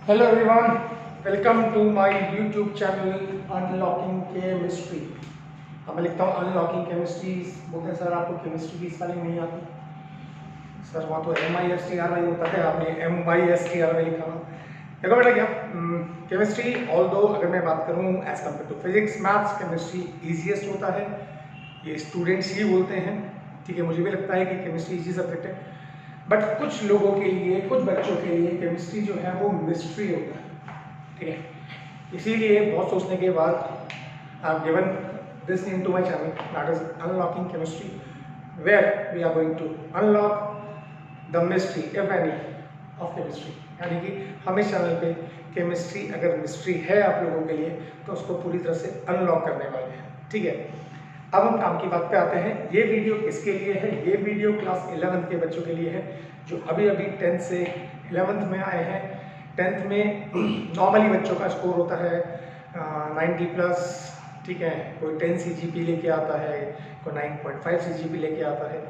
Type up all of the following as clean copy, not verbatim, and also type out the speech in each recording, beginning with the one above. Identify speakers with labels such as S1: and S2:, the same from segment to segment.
S1: Hello everyone, welcome to my YouTube channel unlocking chemistry. मैं लिखता हूँ अनलॉकिंग केमिस्ट्री। बोलते हैं सर आपको केमिस्ट्री की स्पेलिंग नहीं आती। सर वहाँ तो MISTRY होता है, आपने MYSTRY लिखा हुआ। देखो बेटा क्या केमिस्ट्री ऑल्दो अगर मैं बात करूँ as compare to physics maths, chemistry easiest होता है, ये स्टूडेंट्स ही बोलते हैं। ठीक है, मुझे भी लगता है कि केमिस्ट्री ईजी सब्जेक्ट है, बट कुछ लोगों के लिए, कुछ बच्चों के लिए केमिस्ट्री जो है वो मिस्ट्री होता है। ठीक है, इसीलिए बहुत सोचने के बाद I have given this name to my channel, that is unlocking chemistry, where we are going to unlock the mystery if any of chemistry. यानी कि हम इस चैनल पे केमिस्ट्री अगर मिस्ट्री है आप लोगों के लिए तो उसको पूरी तरह से अनलॉक करने वाले हैं। ठीक है, अब हम काम की बात पे आते हैं। ये वीडियो किसके लिए है? ये वीडियो क्लास 11th के बच्चों के लिए है जो अभी 10th से 11th में आए हैं। 10th में नॉर्मली बच्चों का स्कोर होता है 90+। ठीक है, कोई 10 CGP लेके आता है, कोई 9.5 CGP लेके आता है।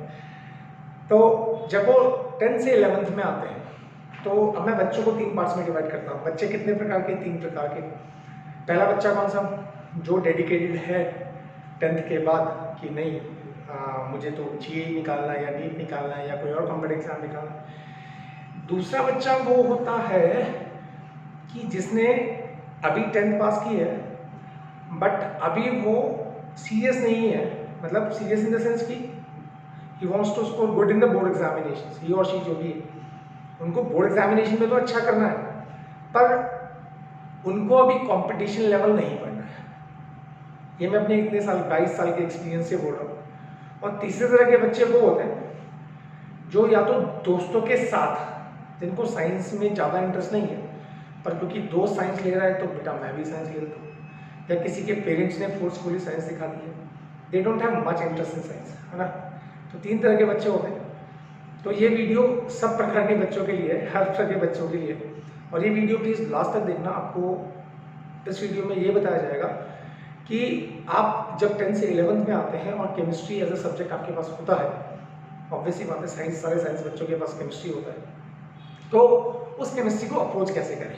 S1: तो जब वो 10th से 11th में आते हैं तो अब मैं बच्चों को 3 पार्ट्स में डिवाइड करता हूँ। बच्चे कितने प्रकार के? 3 प्रकार के। पहला बच्चा कौन सा? जो डेडिकेटेड है 10th के बाद कि नहीं मुझे तो GE निकालना है या नीट निकालना है या कोई और कॉम्पिटिटिव एग्जाम निकालना है। दूसरा बच्चा वो होता है कि जिसने अभी 10th पास की है बट अभी वो सीरियस नहीं है, मतलब सीरियस इन द सेंस कि he wants to score good in the board examinations. He और शी जो भी है उनको बोर्ड एग्जामिनेशन में तो अच्छा करना है, पर उनको अभी कंपटीशन लेवल नहीं पढ़ना है। ये मैं अपने इतने साल 22 साल के एक्सपीरियंस से बोल रहा हूँ। और तीसरे तरह के बच्चे वो होते हैं जो या तो दोस्तों के साथ, जिनको साइंस में ज़्यादा इंटरेस्ट नहीं है, पर क्योंकि दोस्त साइंस ले रहा है तो बेटा मैं भी साइंस ले लेता हूँ, या किसी के पेरेंट्स ने फोर्सफुली साइंस सिखा दी है, they don't have much interest in science, है ना। तो 3 तरह के बच्चे होते हैं। तो ये वीडियो सब प्रकार के बच्चों के लिए, हर तरह के बच्चों के लिए। और ये वीडियो प्लीज़ लास्ट तक देखना। आपको इस वीडियो में ये बताया जाएगा कि आप जब 10th से 11th में आते हैं और केमिस्ट्री एज अ सब्जेक्ट आपके पास होता है, ऑब्वियसली बात है साइंस, सारे साइंस बच्चों के पास केमिस्ट्री होता है, तो उस केमिस्ट्री को अप्रोच कैसे करें।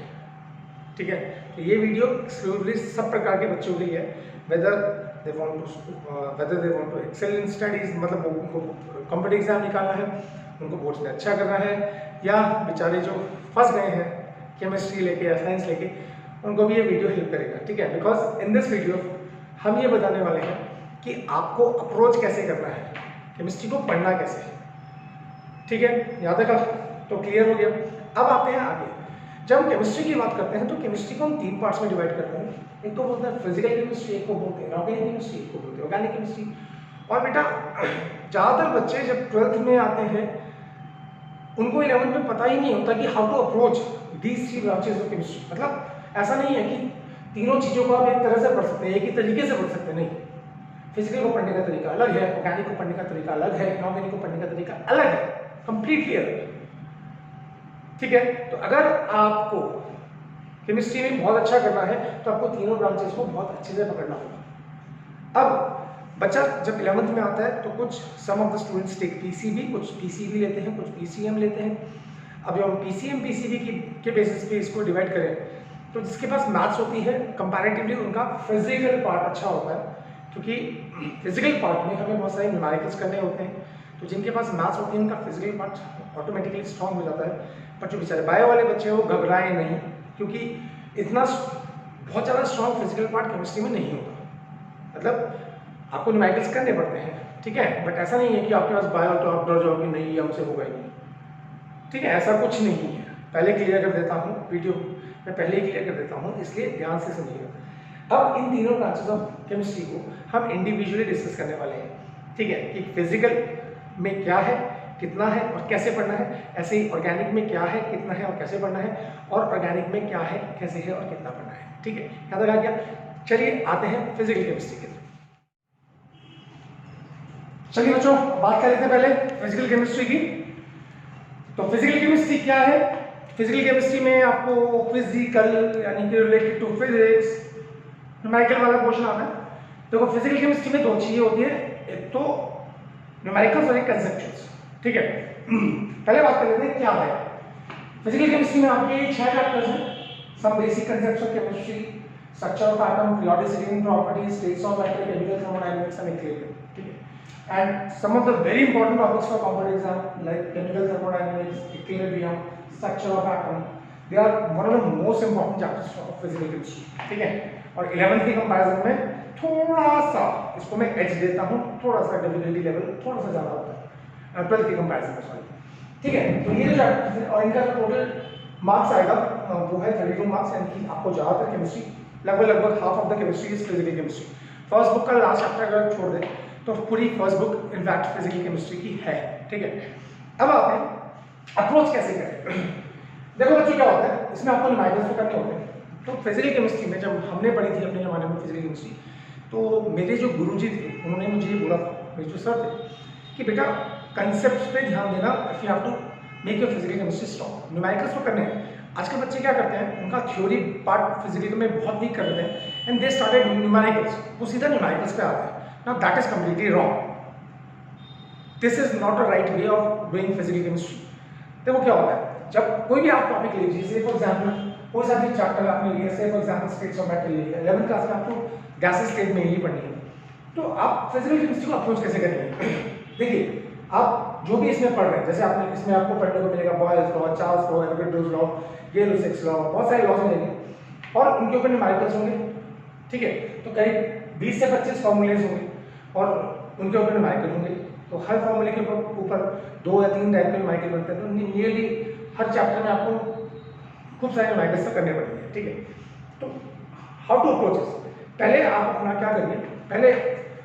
S1: ठीक है, तो ये वीडियो एक्सक्लूसिवली सब प्रकार के बच्चों के लिए है, whether they want to excel in studies, मतलब उनको कॉम्पिटिटिव एग्जाम निकालना है, उनको बोर्ड्स में अच्छा करना है, या बेचारे जो फंस गए हैं केमिस्ट्री लेके या साइंस लेके, उनको भी ये वीडियो हेल्प करेगा। ठीक है, बिकॉज इन दिस वीडियो हम ये बताने वाले हैं कि आपको अप्रोच कैसे करना है, केमिस्ट्री को पढ़ना कैसे है। ठीक है, यहाँ तक तो क्लियर हो गया। अब आते हैं आगे। जब हम केमिस्ट्री की बात करते हैं तो केमिस्ट्री को हम 3 पार्ट्स में डिवाइड करते हैं। एक को बोलते हैं फिजिकल केमिस्ट्री, एक को बोलते हैं ऑर्गेनिक केमिस्ट्री, एक को बोलते हैं ऑर्गेनिक केमिस्ट्री। और बेटा ज़्यादातर बच्चे जब 12th में आते हैं उनको 11th में पता ही नहीं होता कि how to approach these 3 branches of chemistry. मतलब ऐसा नहीं है कि तीनों चीज़ों को आप एक तरह से पढ़ सकते हैं, एक ही तरीके से पढ़ सकते हैं, नहीं। फिजिकल को पढ़ने का तरीका अलग है, ऑर्गेनिक को पढ़ने का तरीका अलग है, इनऑर्गेनिक को पढ़ने का तरीका अलग है, कंप्लीटली अलग है। ठीक है, तो अगर आपको केमिस्ट्री में बहुत अच्छा करना है तो आपको तीनों ब्रांचेस को बहुत अच्छे से पकड़ना होगा। अब बच्चा जब 11th में आता है तो कुछ some of the students take PCB, कुछ PCB लेते हैं, कुछ PCM लेते हैं। अब जब हम PCM PCB के बेसिस पे इसको डिवाइड करें तो जिसके पास मैथ्स होती है कंपैरेटिवली उनका फिजिकल पार्ट अच्छा होता है, क्योंकि फिजिकल पार्ट में हमें बहुत सारे न्यूमेरिकल्स करने होते हैं। तो जिनके पास मैथ्स होती है उनका फिजिकल पार्ट ऑटोमेटिकली स्ट्रांग हो जाता है। पर जो बेचारे बायो वाले बच्चे हैं वो घबराएं नहीं, क्योंकि इतना बहुत ज़्यादा स्ट्रांग फिजिकल पार्ट केमिस्ट्री में नहीं होता। मतलब आपको न्यूमेरिकल्स करने पड़ते हैं, ठीक है, बट ऐसा नहीं है कि आपके पास बायो तो आप डर जाओगे नहीं हमसे होगा ही नहीं। ठीक है, ऐसा कुछ नहीं है। पहले क्लियर कर देता हूँ, वीडियो मैं पहले ही क्लियर कर देता हूँ, इसलिए ध्यान से सुनिएगा। अब इन तीनों ब्रांचेस ऑफ केमिस्ट्री को हम इंडिविजुअली डिस्कस करने वाले हैं। ठीक है, कि फिजिकल में क्या है, कितना है और कैसे पढ़ना है, ऐसे ही ऑर्गेनिक में क्या है, कितना है और कैसे पढ़ना है, और ऑर्गेनिक में क्या है, कैसे है और कितना पढ़ना है। ठीक है, यहाँ तक आ गया। चलिए आते हैं फिजिकल केमिस्ट्री की तरफ। चलिए बच्चों बात कर लेते हैं पहले फिजिकल केमिस्ट्री की। तो फिजिकल केमिस्ट्री क्या है? फिजिकल केमिस्ट्री में आपको फिजिकल यानी कि रिलेटेड टू फिजिक्स न्यूमेरिकल वाला क्वेश्चन आता है। देखो फिजिकल केमिस्ट्री में 2 चीजें होती है, एक तो न्यूमेरिकल्स और एक कंसेप्चुअल्स। ठीक है, पहले बात कर लेते हैं क्या है फिजिकल केमिस्ट्री में। आपके 6 चैप्टर्स हैं, some basic concepts of chemistry, structure of atom, periodicity and properties, states of matter, chemical thermodynamics and equilibrium. ठीक है, and some of the very important topics for competitive exam like chemical thermodynamics, equilibrium, structure of atom, they are one of the most important chapters of physical chemistry. ठीक है, और 11th की comparison में थोड़ा सा इसको मैं एज देता हूँ, थोड़ा सा डिफिकल्टी लेवल थोड़ा सा ज़्यादा होता है 12th की कंपैरिजन में, सॉरी। ठीक है, तो ये जो चैप्टर और इनका टोटल मार्क्स आएगा वो है 32 मार्क्स, यानी कि आपको ज़्यादातर केमिस्ट्री लगभग half of the chemistry is physical chemistry. First book का लास्ट चैप्टर अगर छोड़ दें तो पूरी first book in fact physical chemistry की है। ठीक है, अब आते हैं अप्रोच कैसे करें। देखो बच्चों क्या होता है, इसमें आपको न्यूमेरिकल्स तो करने होते हैं। तो फिजिकल केमिस्ट्री में जब हमने पढ़ी थी अपने ज़माने में फिजिकल केमिस्ट्री, तो मेरे जो गुरुजी थे उन्होंने मुझे ये बोला था, मेरे जो सर थे, कि बेटा कंसेप्ट पे ध्यान देना, if you have to make your physical chemistry strong. Numericals तो करने हैं। आजकल बच्चे क्या करते हैं, उनका थ्योरी पार्ट फिजिकल में बहुत वीक कर देते हैं एंड दे स्टार्टेड न्यूमेरिकल्स, वो सीधा न्यूमेरिकल्स पे आते हैं। Now that is completely wrong. This is not a right way of doing physical chemistry. देखो क्या होता है, जब कोई भी आप टॉपिक ले लीजिए, फॉर एग्जाम्पल कोई सा भी चैप्टर आपने लिया, से for example states of matter ले लिया, 11th क्लास में आपको गैसेस स्टेट में ही पढ़नी है, तो आप फिजिकल केमिस्ट्री को अप्रोच कैसे करेंगे। देखिए आप जो भी इसमें पढ़ रहे हैं, जैसे आपने इसमें आपको पढ़ने को मिलेगा Boyle's law, Charles law, Avogadro's law, ये लॉ, बहुत सारे लॉज मिलेंगे और उनके ऊपर न्यूमेरिकल्स होंगे। ठीक है, तो करीब 20 से 25 फॉर्मूलेज होंगे और उनके ऊपर न्यूमेरिकल होंगे। तो हर फॉर्मूले के ऊपर 2 या 3 टाइप के न्यूमेरिकल बनते हैं। तो नियरली हर चैप्टर में आपको खूब सारे न्यूमेरिकल्स करने पड़ेंगे। ठीक है, तो हाउ टू अप्रोच, पहले आप अपना क्या करिए, पहले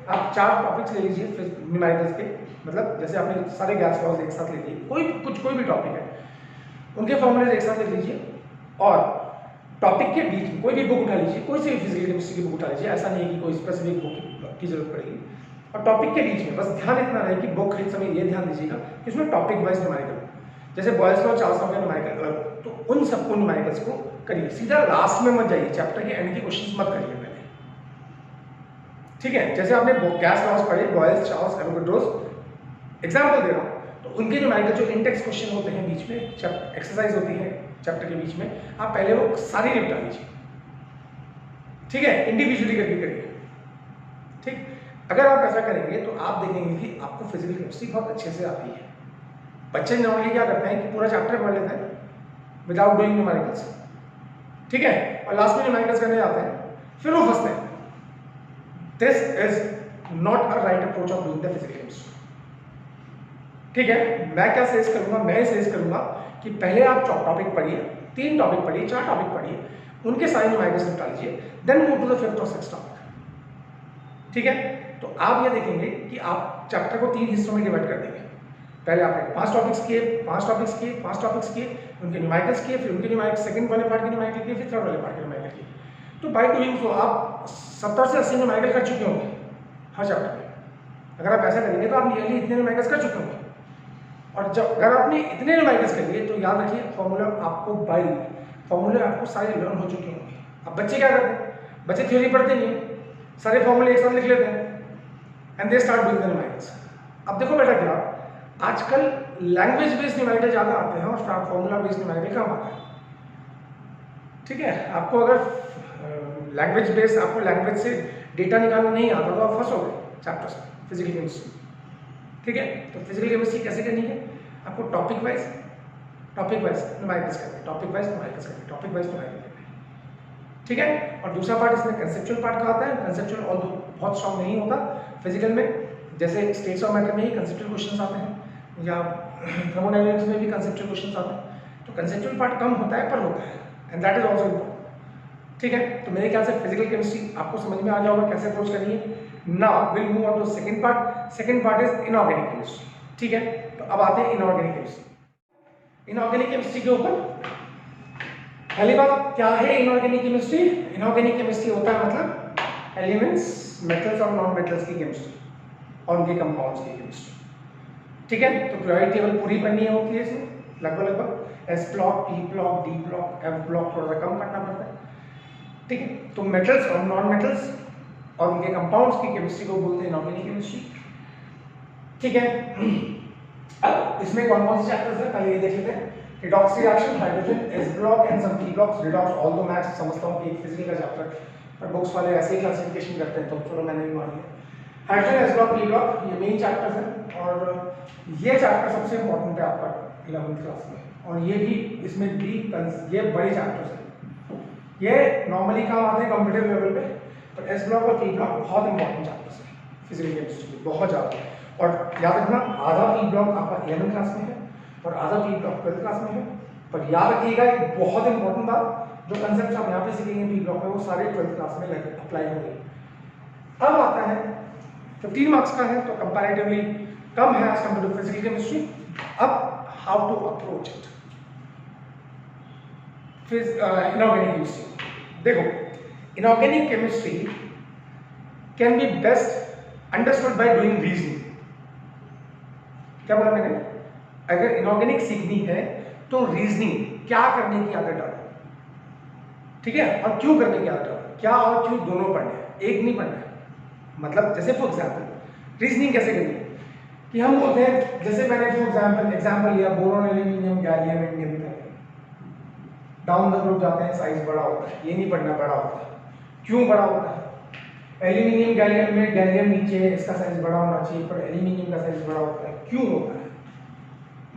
S1: आप 4 टॉपिक्स ले लीजिए न्यूमेरिकल्स के, मतलब जैसे आपने सारे गैस लॉज एक साथ ले लिए, कोई भी टॉपिक है उनके फॉर्मूलेज एक साथ ले लीजिए और टॉपिक के बीच में कोई भी बुक उठा लीजिए, कोई सी भी फिजिकल केमिस्ट्री की बुक उठा लीजिए, ऐसा नहीं है कि कोई स्पेसिफिक बुक की जरूरत पड़ेगी। और टॉपिक के बीच में बस ध्यान इतना रहे कि बुक खरीदते समय ये ध्यान दीजिएगा कि उसमें टॉपिक वाइज न्यूमेरिकल, जैसे बॉयल्स लॉ, चार्ल्स लॉ के न्यूमेरिकल, तो उन सबको न्यूमेरिकल्स को करिए। सीधा लास्ट में मत जाइए, चैप्टर के एंड के क्वेश्चंस मत करिए पहले। ठीक है, जैसे आपने गैस लॉज पढ़े, बॉयल्स, चार्ल्स, एवोगाड्रोस, एग्जाम्पल दे रहा हूँ, तो उनके न्यूमेरिकल जो इंडेक्स क्वेश्चन होते हैं बीच में, एक्सरसाइज होती है चैप्टर के बीच में, आप पहले वो सारी निपटा लीजिए। ठीक है, इंडिविजुअली करके करिए। ठीक, अगर आप ऐसा करेंगे तो आप देखेंगे कि आपको फिजिकल केमिस्ट्री बहुत अच्छे से आती है। बच्चे नॉर्मली क्या करते हैं कि पूरा चैप्टर पढ़ लेते हैं विदाउट डूइंग न्यूमेरिकल्स। ठीक है, और लास्ट में न्यूमेरिकल्स करने जाते हैं, फिर वो फंसते हैं। This is not a right approach of doing the physical chemistry. ठीक है, मैं क्या सजेस्ट करूंगा, मैं सजेस्ट करूंगा कि पहले आप टॉपिक पढ़िए, 3 टॉपिक पढ़िए, 4 टॉपिक पढ़िए, उनके सारे न्यूमेरिकल्स निपटा लीजिए, then move to the 5th और 6th टॉपिक। ठीक है, तो आप ये देखेंगे कि आप चैप्टर को 3 हिस्सों में डिवाइड कर देंगे। पहले आपने 5 टॉपिक्स किए, 5 टॉपिक्स किए, 5 टॉपिक्स किए, उनके न्यूमेरिकल्स किए, फिर उनके न्यूमेरिकल सेकंड वाले पार्ट के न्यूमेरिकल किए, फिर थर्ड वाले पार्ट के न्यूमेरिकल किए। तो बाय डूइंग सो आप 70 से 80 न्यूमेरिकल कर चुके होंगे हर चैप्टर में। अगर आप ऐसा करेंगे तो आप नियरली इतने न्यूमेरिकल्स कर चुके होंगे। और जब अगर आपने इतने न्यूमेरिकल्स कर लिए तो याद रखिए फॉर्मूला आपको फॉर्मूले आपको सारे लर्न हो चुके होंगे। अब बच्चे क्या करते हैं, बच्चे थ्योरी पढ़ते नहीं है, सारे फॉर्मूले एक साथ लिख लेते हैं and they start doing the numericals. अब देखो बेटा क्या, आजकल लैंग्वेज बेस्ड न्यूमेरिकल ज़्यादा आते हैं और फॉर्मूला बेस्ड न्यूमेरिकल कम आता है। ठीक है, आपको अगर लैंग्वेज बेस्ड आपको लैंग्वेज से डेटा निकालना नहीं आता तो आप फंसोगे चैप्टर्स में फिजिकल केमिस्ट्री। ठीक है, तो फिजिकल केमिस्ट्री कैसे करनी है, आपको टॉपिक वाइज न्यूमेरिकल्स करने, टॉपिक वाइज न्यूमेरिकल्स करने, टॉपिक वाइज न्यूमेरिकल करने। ठीक है, और दूसरा पार्ट इसमें कंसेप्चुअल पार्ट का आता है। कंसेप्चुअल और बहुत स्ट्रॉन्ग नहीं होता फिजिकल में, जैसे स्टेट्स ऑफ मैटर में ही कंसेप्चुअल क्वेश्चंस आते हैं या थर्मोडायनामिक्स में भी कंसेप्चुअल क्वेश्चंस आते हैं। तो कंसेप्चुअल पार्ट कम होता है पर होता है, and that is also important. ठीक है, तो मेरे ख्याल से फिजिकल केमिस्ट्री आपको समझ में आ गया होगा कैसे अप्रोच करनी है। Now will move on to second part. Second part is inorganic chemistry. ठीक है, तो अब आते हैं इनऑर्गेनिक केमिस्ट्री। इनऑर्गेनिक केमिस्ट्री के ऊपर पहली बात क्या है इनऑर्गेनिक केमिस्ट्री। इनऑर्गेनिक केमिस्ट्री होता है मतलब एलिमेंट्स, मेटल्स और नॉन मेटल्स की केमिस्ट्री और उनके कंपाउंड्स की केमिस्ट्री। ठीक है, तो पीरियोडिक टेबल पूरी पढ़नी होती है इसमें लगभग S block, P block, D block, F block थोड़ा सा कम पढ़ना पड़ता है। ठीक है, तो मेटल्स और नॉन मेटल्स और उनके कंपाउंड्स की केमिस्ट्री को बोलते हैं इनऑर्गेनिक केमिस्ट्री। ठीक है, अब इसमें कौन कौन से चैप्टर्स है पहले ये देख लेते हैं redox reaction, hydrogen s block and some p blocks, redox although मैं समझता हूँ कि एक फिजिकल का चैप्टर पर बुक्स वाले ऐसे ही क्लासिफिकेशन करते हैं, तो चलो मैंने भी मान लिया। Hydrogen s block P block ये मेन चैप्टर्स हैं और ये चैप्टर सबसे इंपॉर्टेंट है आपका 11th क्लास में, और ये भी इसमें भी ये बड़े चैप्टर्स हैं, ये नॉर्मली काम आते हैं कॉम्पिटिटिव लेवल पे, पर एस ब्लॉक और पी ब्लॉक बहुत इंपॉर्टेंट चैप्टर्स हैं फिजिकल केमिस्ट्री में, बहुत ज़्यादा। और याद रखना आधा पी ब्लॉक आपका 11th क्लास में है और आधा पी ब्लॉक 12th क्लास में है, पर याद रखिएगा एक बहुत इंपॉर्टेंट बात, जो कंसेप्ट आप यहाँ पे सीखेंगे पी ब्लॉक में वो सारे 12th क्लास में अप्लाई होंगे। अब आता है 15 मार्क्स का है तो कंपैरेटिवली कम है as compare to physical chemistry. अब how to approach it, inorganic chemistry. देखो inorganic chemistry can be best understood by doing reasoning. क्या बोला मैंने? अगर इनऑर्गेनिक सीखनी है तो रीजनिंग क्या करने की आदत डालो, ठीक है, और क्यों करने की आदत डालो, क्या और क्यों दोनों पढ़ने हैं, एक नहीं पढ़ना है। मतलब जैसे फॉर एग्जाम्पल रीजनिंग कैसे करनी है कि हम बोलते हैं, जैसे मैंने जो एग्जाम्पल लिया boron aluminium gallium indium down the group जाते हैं साइज बड़ा होता है, ये नहीं पढ़ना बड़ा होता है, क्यों बड़ा होता है। एल्यूमिनियम गैलियम में गैलियम नीचे है, इसका साइज बड़ा होना चाहिए, पर एल्यूमिनियम का साइज बड़ा होता है, क्यों होता है।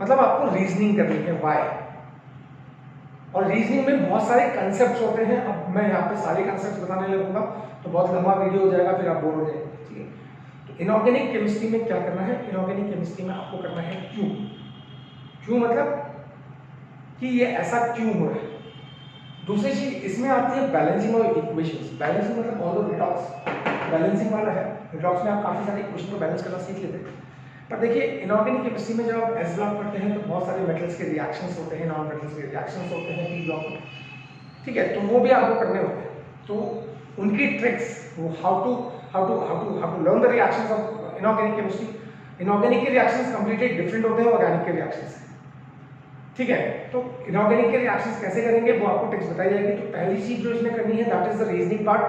S1: मतलब आपको रीजनिंग करनी है व्हाई, और रीजनिंग में बहुत सारे कंसेप्ट्स होते हैं। अब मैं यहाँ पे सारे कंसेप्ट्स बताने लगूंगा तो बहुत लंबा वीडियो हो जाएगा, फिर आप बोर हो जाएंगे, ठीक है। तो इनऑर्गेनिक केमिस्ट्री में क्या करना है, इनऑर्गेनिक केमिस्ट्री में आपको करना है क्यों। क्यों मतलब कि ये ऐसा क्यों हो रहा है। दूसरी चीज इसमें आती है बैलेंसिंग और इक्वेशंस। बैलेंसिंग मतलब ऑल द रिडॉक्स बैलेंसिंग वाला है, रिडॉक्स में आप काफी सारे इक्वेशन को बैलेंस करना सीख लेते हैं। पर देखिए इनऑर्गेनिक केमिस्ट्री में जब आप एस ब्लॉक पढ़ते हैं तो बहुत सारे मेटल्स के रिएक्शंस होते हैं, नॉन मेटल्स के रिएक्शंस होते हैं पी ब्लॉक में, ठीक है, तो वो भी आपको करने होते हैं। तो उनकी ट्रिक्स, वो how to learn the reactions of inorganic chemistry. Inorganic के रिएक्शंस कंप्लीटली डिफरेंट होते हैं ऑर्गेनिक के रिएक्शंस से, ठीक है। तो इनऑर्गेनिक के रिएक्शंस कैसे करेंगे वो आपको ट्रिक्स बताई जाएगी। तो पहली चीज जो इसमें करनी है that is the reasoning part.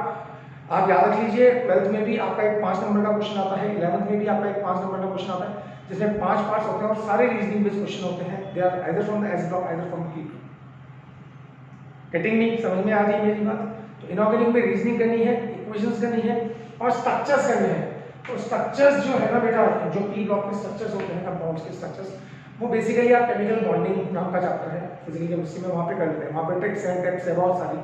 S1: आप याद रख लीजिए 12th में भी आपका एक 5 नंबर का क्वेश्चन आता है, 11th में भी आपका एक 5 नंबर का क्वेश्चन आता है, जिसमें 5 पार्ट्स होते हैं और सारे रीजनिंग बेस्ड क्वेश्चन होते हैं। They are either from the s block either from p block. Getting me, समझ में आ रही है मेरी बात? तो इनऑर्गेनिक में रीजनिंग करनी है, इक्वेशंस करनी है और स्ट्रक्चर्स करने हैं। तो स्ट्रक्चर्स जो है ना बेटा, जो पी ब्लॉक के स्ट्रक्चर्स होते हैं कंपाउंड्स के स्ट्रक्चर्स, वो बेसिकली आप केमिकल बॉन्डिंग नाम का चैप्टर है फिजिकल केमिस्ट्री में, वहाँ पे कर लेते हैं। वहाँ पे ट्रिक्स एंड टिप्स है बहुत सारी,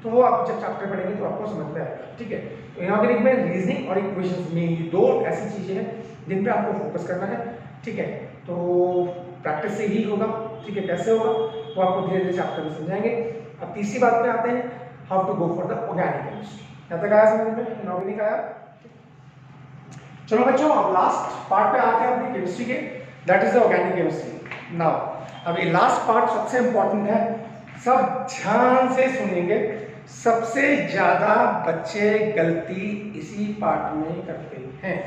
S1: तो वो आप जब चैप्टर पढ़ेंगे तो आपको समझ में आएगा, ठीक है। तो इनऑर्गेनिक में रीजनिंग और इक्वेशंस मेनली दो ऐसी चीजें हैं जिन पे आपको फोकस करना है, ठीक है। तो प्रैक्टिस से ही होगा, ठीक है। कैसे होगा वो आपको धीरे धीरे चैप्टर में समझाएंगे। अब तीसरी बात पे आते हैं, how to go for the organic chemistry. यहाँ तक आया समझ में? इनऑर्गेनिक आया। चलो बच्चों अब लास्ट पार्ट पे आते हैं अपनी केमिस्ट्री के, that is the organic chemistry. Now अब ये लास्ट पार्ट सबसे इंपॉर्टेंट है, सब ध्यान से सुनेंगे। सबसे ज्यादा बच्चे गलती इसी पार्ट में करते हैं।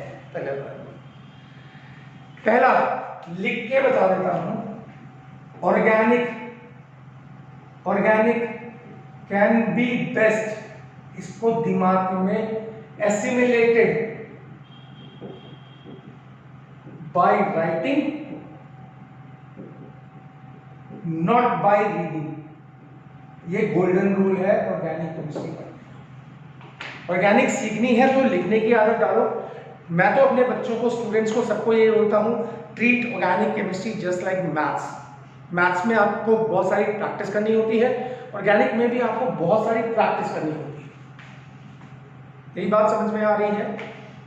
S1: पहला लिख के बता देता हूं, ऑर्गेनिक कैन बी बेस्ट, इसको दिमाग में assimilated by writing not by reading. ये गोल्डन रूल है ऑर्गेनिक केमिस्ट्री का। ऑर्गेनिक सीखनी है तो लिखने की आदत डालो। मैं तो अपने बच्चों को, स्टूडेंट्स को, सबको ये बोलता हूँ, treat organic chemistry just like maths. Maths में आपको बहुत सारी प्रैक्टिस करनी होती है, ऑर्गेनिक में भी आपको बहुत सारी प्रैक्टिस करनी होती है। यही बात समझ में आ रही है?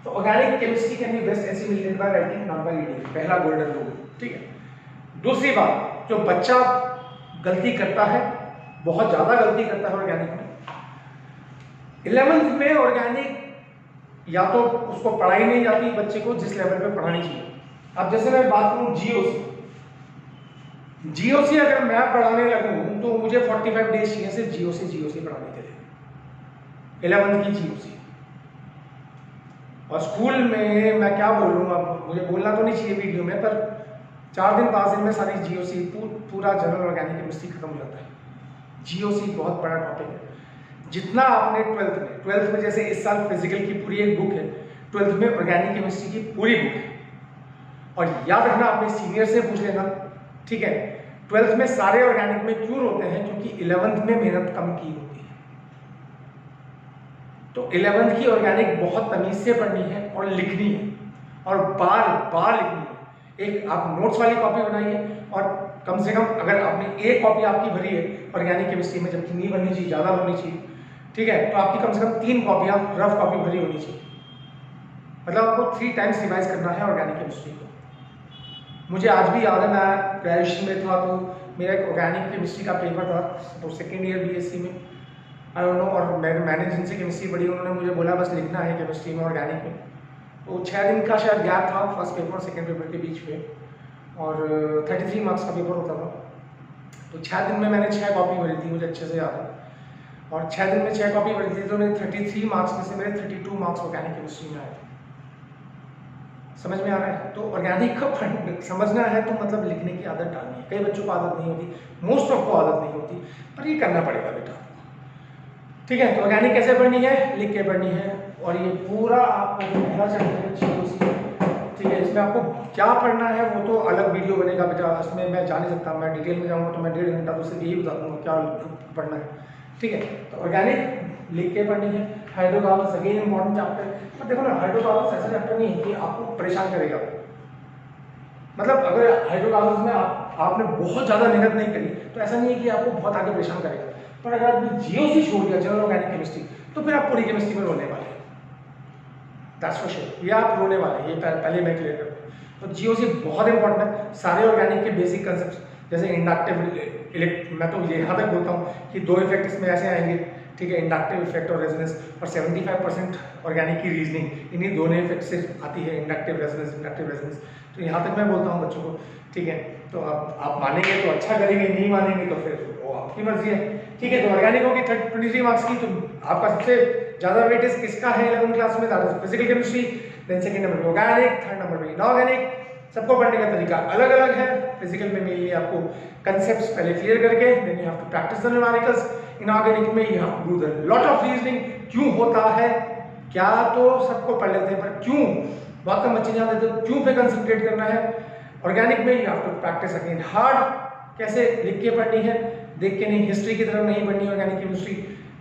S1: तो organic chemistry can be best assimilated by writing not by reading, पहला गोल्डन रूल, ठीक है। दूसरी बात, जो बच्चा गलती करता है, बहुत ज्यादा गलती करता है ऑर्गेनिक में, 11th में ऑर्गेनिक या तो उसको पढ़ाई नहीं जाती बच्चे को जिस लेवल पे पढ़ानी चाहिए। अब जैसे मैं बात करूं जीओसी अगर मैं पढ़ाने लगूं तो मुझे 45 डेज चाहिए सिर्फ जीओसी पढ़ाने के लिए, 11th की जीओसी। और स्कूल में मैं क्या बोलूँ, अब मुझे बोलना तो नहीं चाहिए वीडियो में, पर 4 दिन 5 दिन में सारी जीओसी पूरा जनरल ऑर्गेनिक केमिस्ट्री खत्म हो जाता है। जीओसी बहुत बड़ा टॉपिक है। जितना आपने 12th में जैसे इस साल फिजिकल की पूरी एक बुक है, 12th में ऑर्गेनिक केमिस्ट्री की पूरी बुक है। और याद रखना, अपने सीनियर से पूछ लेना, ठीक है। 12th में सारे ऑर्गेनिक में क्यों रोते हैं? क्योंकि 11th में मेहनत कम की होती है। तो 11th की ऑर्गेनिक बहुत तमीज से पढ़नी है और लिखनी है, और बार बार लिखनी है। एक आप नोट्स वाली कॉपी बनाइए, और कम से कम अगर आपने एक कॉपी आपकी भरी है ऑर्गेनिक केमिस्ट्री में, जबकि नहीं बननी चाहिए, ज़्यादा बननी चाहिए, ठीक है, तो आपकी कम से कम 3 कॉपियाँ रफ कॉपी भरी होनी चाहिए। मतलब आपको 3 टाइम्स रिवाइज करना है ऑर्गेनिक केमिस्ट्री को। मुझे आज भी याद है, मैं ग्रेजुएशन में था तो मेरा एक ऑर्गेनिक केमिस्ट्री का पेपर था, तो सेकेंड ईयर बीएससी में, आई डोंट नो, और मैंने जिनसे केमिस्ट्री पढ़ी उन्होंने मुझे बोला बस लिखना है केमिस्ट्री में ऑर्गेनिक में। तो 6 दिन का शायद गैप था फर्स्ट पेपर और सेकेंड पेपर के बीच में, और 33 मार्क्स का पेपर होता था। तो 6 दिन में मैंने 6 कॉपी भरी थी, मुझे अच्छे से याद है, और 6 दिन में 6 कॉपी भरी थी, तो मेरे 33 मार्क्स में से मेरे 32 मार्क्स ऑर्गेनिक केमिस्ट्री में आए थे। समझ में आ रहा है? तो ऑर्गेनिक का समझना है तो मतलब लिखने की आदत डालनी है। कई बच्चों को आदत नहीं होती, मोस्ट ऑफ को आदत नहीं होती, पर ये करना पड़ेगा बेटा, ठीक है? तो ऑर्गेनिक कैसे पढ़नी है? लिख के पढ़नी है। और ये पूरा आपको जो पहला चैप्टर है GOC, ठीक है, इसमें आपको क्या पढ़ना है वो तो अलग वीडियो बनेगा बेटा, इसमें मैं जा नहीं सकता, मैं डिटेल में जाऊँगा तो मैं 1.5 घंटा तो सिर्फ यही बता दूँगा क्या पढ़ना है, ठीक है? तो ऑर्गेनिक लिख के पढ़नी है। हाइड्रोकार्बन्स अगेन इंपॉर्टेंट चैप्टर है, पर देखो ना, हाइड्रोकार्बन्स ऐसा चैप्टर नहीं है कि आपको परेशान करेगा। मतलब अगर हाइड्रोकार्बन्स में आपने बहुत ज़्यादा मेहनत नहीं करी तो ऐसा नहीं है कि आपको बहुत आगे परेशान करेगा, पर अगर आपने GOC छोड़ दिया, जनरल ऑर्गेनिक केमिस्ट्री, तो फिर आप पूरी केमिस्ट्री में रोने वाले हैं, दैट्स फॉर श्योर। ये आप रोने वाले हैं, ये पहले मैं क्लियर करता हूँ। तो GOC बहुत इंपॉर्टेंट है। सारे ऑर्गेनिक के बेसिक कंसेप्ट जैसे इंडक्टिव मैं तो यहाँ तक बोलता हूँ कि 2 इफेक्ट इसमें ऐसे आएंगे, ठीक है, इंडक्टिव इफेक्ट और रेजोनेंस, और 75% ऑर्गेनिक की रीजनिंग इन्हीं दोनों इफेक्ट से आती है, इंडक्टिव रेजोनेंस। तो यहाँ तक मैं बोलता हूँ बच्चों को, ठीक है? तो आप मानेंगे तो अच्छा करेंगे, नहीं मानेंगे तो फिर वो आपकी मर्जी है, ठीक है? तो ऑर्गेनिक होगी 23 मार्क्स की, तो आपका सबसे ज़्यादा वेटेज किसका है 11th क्लास में? That is physical chemistry, then second number पे ऑर्गेनिक, थर्ड नंबर पे इनऑर्गेनिक। सबको पढ़ने का तरीका अलग अलग है। फिजिकल में मेनली आपको कंसेप्ट्स पहले क्लियर करके, then you have to practice the numericals. Inorganic में you have to do the lot of reasoning, क्यों होता है क्या तो सबको पढ़ लेते हैं, पर क्यों बहुत कम बच्चे जानते हैं, तो क्यों पे कंसंट्रेट करना है। ऑर्गेनिक में you have to practice again hard, कैसे लिख के पढ़नी है, देख के नहीं, हिस्ट्री की तरफ नहीं पढ़नी ऑर्गेनिक केमिस्ट्री,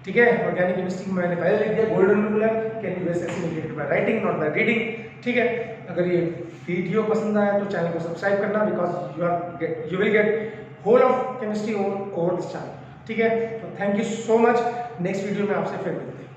S1: ठीक है? ऑर्गेनिक केमिस्ट्री में मैंने पहले लिख दिया, गोल्डन रूल है, can be best estimated by writing not by reading, ठीक है? अगर ये वीडियो पसंद आया तो चैनल को सब्सक्राइब करना, because you will get whole of chemistry over this channel, ठीक है? तो thank you so much. Next video में आपसे फिर मिलते हैं।